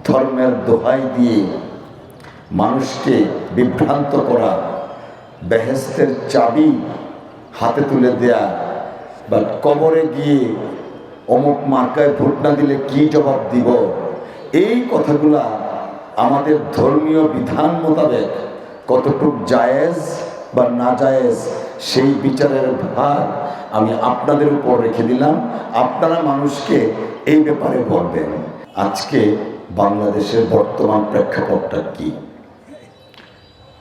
ধর্মের দোহাই দিয়ে মানুষকে বিভ্রান্ত করা, বেহেশতের চাবি হাতে তুলে দেয়া, বা কবরে গিয়ে অমুক মার্কায় ভোট না দিলে কি জবাব দিব, এই কথাগুলা আমাদের ধর্মীয় বিধান মোতাবেক কতটুক জায়েজ বা না জায়েজ সেই বিচারের ভার আমি আপনাদের উপর রেখে দিলাম। আপনারা মানুষকে এই ব্যাপারে বলবেন। আজকে বাংলাদেশের বর্তমান প্রেক্ষাপটটা কি?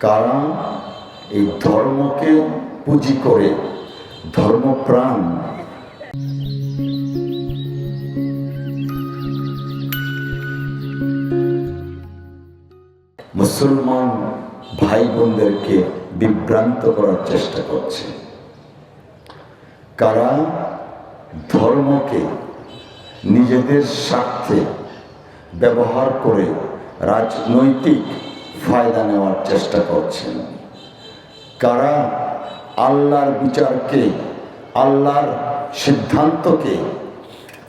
কারণ এই ধর্মকে পুঁজি করে ধর্মপ্রাণ মুসলমান ভাই বোনদেরকে বিভ্রান্ত করার চেষ্টা করছে। কারা ধর্মকে নিজেদের স্বার্থে ব্যবহার করে রাজনৈতিক ফায়দা নেওয়ার চেষ্টা করছেন। কারা আল্লাহর বিচারকে, আল্লাহর সিদ্ধান্তকে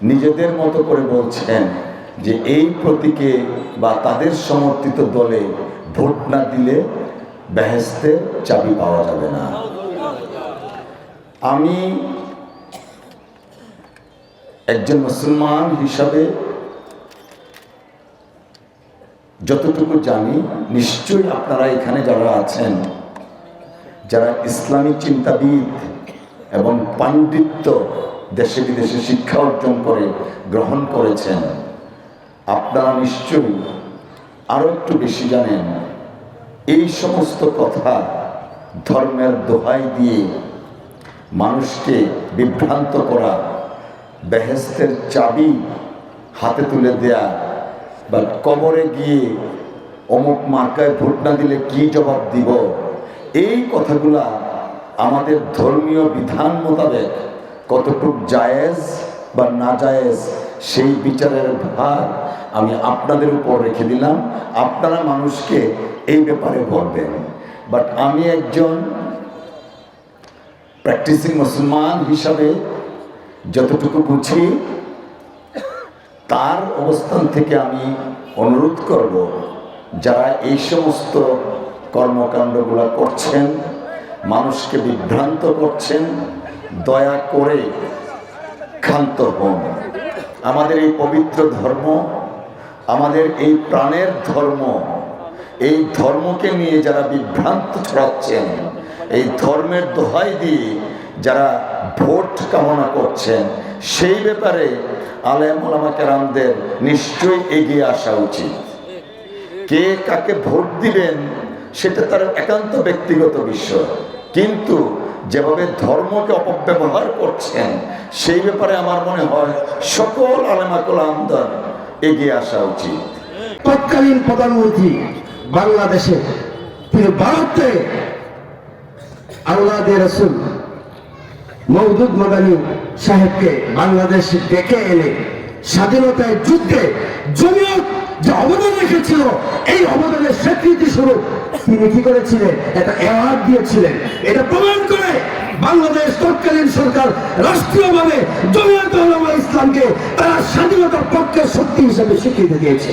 নিজেদের মতো করে বলছেন যে এই প্রতীকে বা তাদের সমর্থিত দলে ভোট না দিলে বেহেশতের চাবি পাওয়া যাবে না। আমি একজন মুসলমান হিসাবে যতটুকু জানি, নিশ্চয়ই আপনারা এখানে যারা আছেন, যারা ইসলামী চিন্তাবিদ এবং পাণ্ডিত্য দেশে বিদেশে শিক্ষা অর্জন করে গ্রহণ করেছেন, আপনারা নিশ্চয়ই আরো একটু বেশি জানেন এই সমস্ত কথা ধর্মের দোহাই দিয়ে মানুষকে বিভ্রান্ত করা, বেহেশতের চাবি হাতে তুলে দেয়া, বা কবরে গিয়ে অমুক মার্কায় ভোট না দিলে কি জবাব দিব, এই কথাগুলা আমাদের ধর্মীয় বিধান মোতাবেক কতটুক জায়েজ বা না জায়েজ সেই বিচারের ভার আমি আপনাদের উপর রেখে দিলাম। আপনারা মানুষকে এই ব্যাপারে বলবেন। বাট আমি একজন প্র্যাকটিসিং মুসলমান হিসাবে যতটুকু বুঝি, তার অবস্থান থেকে আমি অনুরোধ করব, যারা এই সমস্ত কর্মকাণ্ডগুলো করছেন, মানুষকে বিভ্রান্ত করছেন, দয়া করে ক্ষান্ত হন। আমাদের এই পবিত্র ধর্ম, আমাদের এই প্রাণের ধর্ম, এই ধর্মকে নিয়ে যারা বিভ্রান্ত ছড়াচ্ছেন, এই ধর্মের দোহাই দিয়ে যারা ভোট কামনা করছেন, সেই ব্যাপারে আলেম ওলামা কেরামদের নিশ্চয়ই এগিয়ে আসা উচিত। কে কাকে ভোট দিবেন সেটা তার একান্ত ব্যক্তিগত বিষয়, কিন্তু যেভাবে ধর্মকে অপব্যবহার করছেন সেই ব্যাপারে আমার মনে হয় সকল আলেমা কেরামদের এগিয়ে আসা উচিত। তৎকালীন প্রধানমন্ত্রী বাংলাদেশে তিনি ভারতে আওলাদে রাসূল মওদুদ মাদানী সাহেবকে বাংলাদেশে ডেকে এনে স্বাধীনতার যুদ্ধে জমিয়ত যে অবদান রেখেছিল, এই অবদানের স্বীকৃতি স্বরূপ তিনি কি করেছিলেন, একটা অ্যাওয়ার্ড দিয়েছিলেন। এটা প্রমাণ করে বাংলাদেশ তৎকালীন সরকার রাষ্ট্রীয়ভাবে জমিয়ত উলামা ইসলামকে তারা স্বাধীনতার পক্ষে শক্তি হিসেবে স্বীকৃতি দিয়েছে।